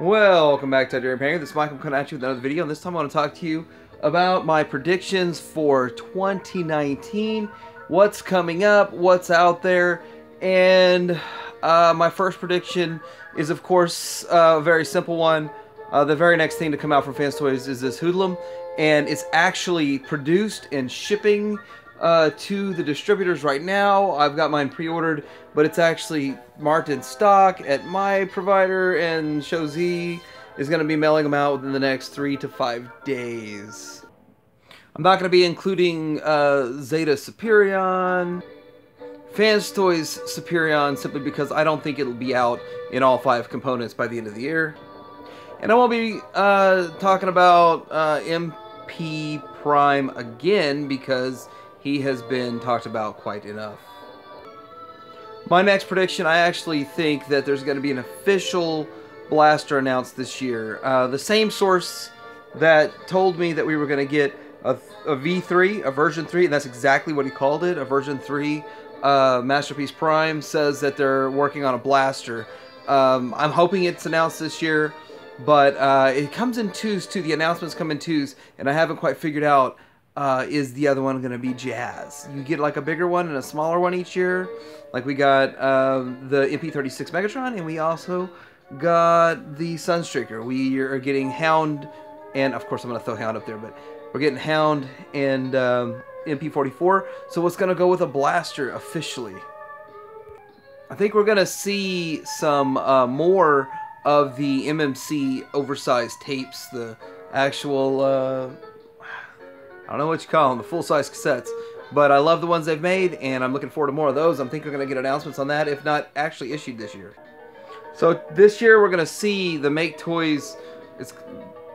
Welcome back to Daring Painting. This is Michael coming at you with another video, and this time I want to talk to you about my predictions for 2019, what's coming up, what's out there, and my first prediction is, of course, a very simple one. The very next thing to come out from Fans Toys is this Hoodlum, and it's actually produced and shipping to the distributors right now. I've got mine pre-ordered, but it's actually marked in stock at my provider, and ShowZ is going to be mailing them out within the next 3 to 5 days. I'm not going to be including Zeta Superion, Fans Toys Superion, simply because I don't think it'll be out in all 5 components by the end of the year. And I won't be talking about MP Prime again, because he has been talked about quite enough. My next prediction, I actually think that there's going to be an official blaster announced this year. The same source that told me that we were going to get a V3, a version 3, and that's exactly what he called it, a version 3 Masterpiece Prime, says that they're working on a blaster. I'm hoping it's announced this year, but it comes in twos too. The announcements come in twos, and I haven't quite figured out is the other one going to be Jazz. You get like a bigger one and a smaller one each year. Like we got the MP36 Megatron, and we also got the Sunstreaker. We are getting Hound, and of course I'm going to throw Hound up there, but we're getting Hound and MP44. So what's going to go with a blaster officially? I think we're going to see some more of the MMC oversized tapes, the actual I don't know what you call them, the full-size cassettes, but I love the ones they've made, and I'm looking forward to more of those. I'm thinking we're going to get announcements on that, if not actually issued this year. So this year we're going to see the Make Toys, it's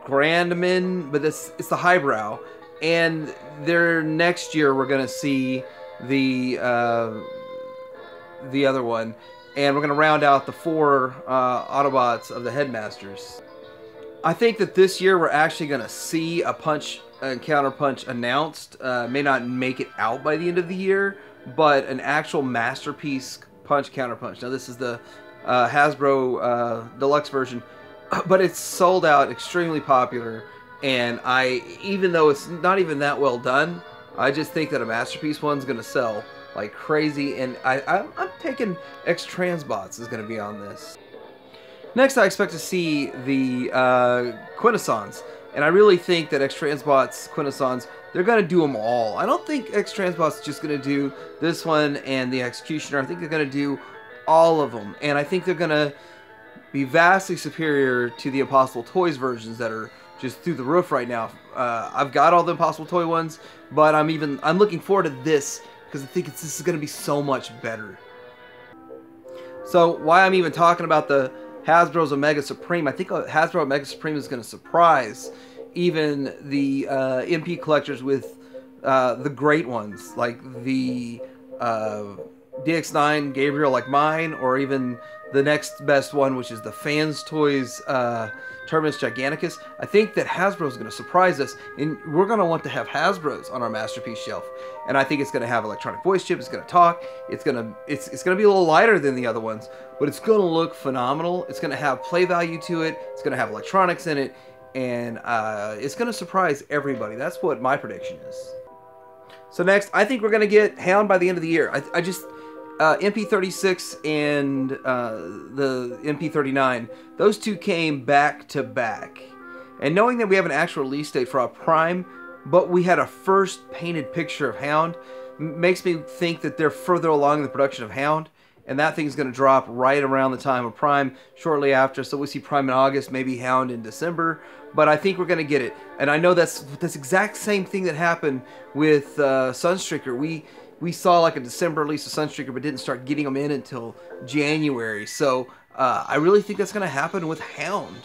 Grandman, but it's the highbrow, and next year we're going to see the other one, and we're going to round out the 4 Autobots of the Headmasters. I think that this year we're actually going to see a Punch and Counterpunch announced. May not make it out by the end of the year, but an actual Masterpiece Punch Counterpunch. Now this is the Hasbro deluxe version, but it's sold out, extremely popular, and even though it's not even that well done, I just think that a Masterpiece one's going to sell like crazy, and I'm taking X-Transbots is going to be on this. Next, I expect to see the Quintessons. And I really think that X-Transbots, Quintessons, they're going to do them all. I don't think X-Transbots is just going to do this one and the Executioner. I think they're going to do all of them. And I think they're going to be vastly superior to the Impossible Toys versions that are just through the roof right now. I've got all the Impossible Toy ones, but I'm looking forward to this because I think this is going to be so much better. So why I'm even talking about the Hasbro's Omega Supreme, I think Hasbro Omega Supreme is going to surprise even the MP collectors with the great ones, like the DX9 Gabriel like mine, or even the next best one, which is the Fans Toys Terminus Giganticus. I think that Hasbro is going to surprise us, and we're going to want to have Hasbro's on our Masterpiece shelf. And I think it's going to have electronic voice chip. It's going to talk. It's going to be a little lighter than the other ones, but it's going to look phenomenal. It's going to have play value to it. It's going to have electronics in it, and it's going to surprise everybody. That's what my prediction is. So next, I think we're going to get Hound by the end of the year. I just MP36 and the MP39, those two came back to back. And knowing that we have an actual release date for our Prime, but we had a first painted picture of Hound, makes me think that they're further along in the production of Hound, and that thing's going to drop right around the time of Prime, shortly after. So we see Prime in August, maybe Hound in December, but I think we're going to get it. And I know that's exact same thing that happened with Sunstreaker. We saw like a December release of Sunstreaker, but didn't start getting them in until January. So I really think that's going to happen with Hound.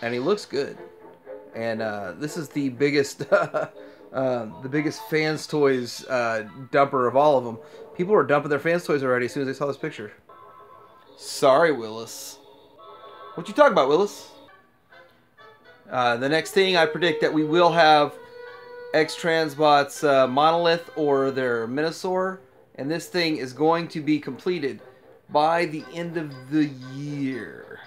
And he looks good. And this is the biggest, Fans Toys dumper of all of them. People were dumping their Fans Toys already as soon as they saw this picture. Sorry, Willis. What you talking about, Willis? The next thing, I predict that we will have X-Transbots Monolith or their Minosaur, and this thing is going to be completed by the end of the year.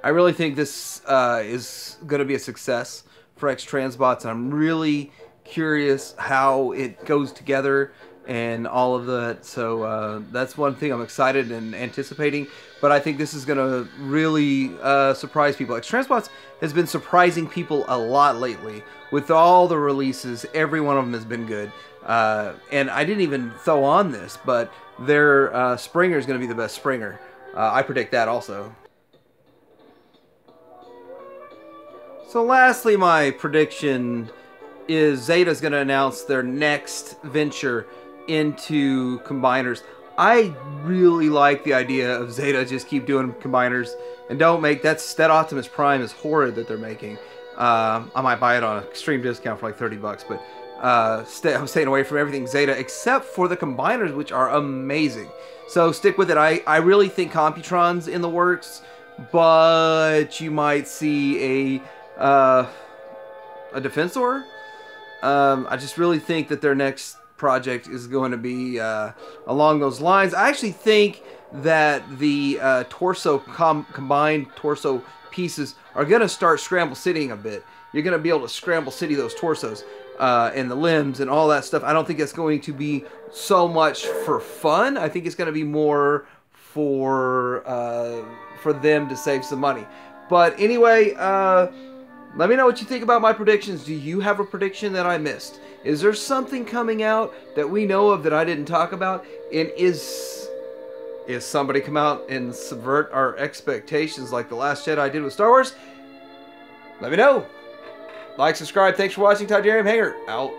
I really think this is going to be a success for X-Transbots, and I'm really curious how it goes together and all of that. So that's one thing I'm excited and anticipating. But I think this is going to really surprise people. X-Transbots has been surprising people a lot lately. With all the releases, every one of them has been good. And I didn't even throw on this, but their Springer is going to be the best Springer. I predict that also. So lastly, my prediction is Zeta's going to announce their next venture into combiners. I really like the idea of Zeta just keep doing combiners and don't make that Optimus Prime is horrid that they're making. I might buy it on an extreme discount for like 30 bucks, but I'm staying away from everything Zeta except for the combiners, which are amazing. So stick with it. I really think Computron's in the works, but you might see a Defensor. I just really think that their next project is going to be along those lines. I actually think that the combined torso pieces are going to start scramble citying a bit. You're going to be able to scramble city those torsos and the limbs and all that stuff. I don't think it's going to be so much for fun. I think it's going to be more for them to save some money. But anyway, let me know what you think about my predictions. Do you have a prediction that I missed? Is there something coming out that we know of that I didn't talk about? And is somebody come out and subvert our expectations like The Last Jedi did with Star Wars? Let me know. Like, subscribe. Thanks for watching. Tiberium Hanger out.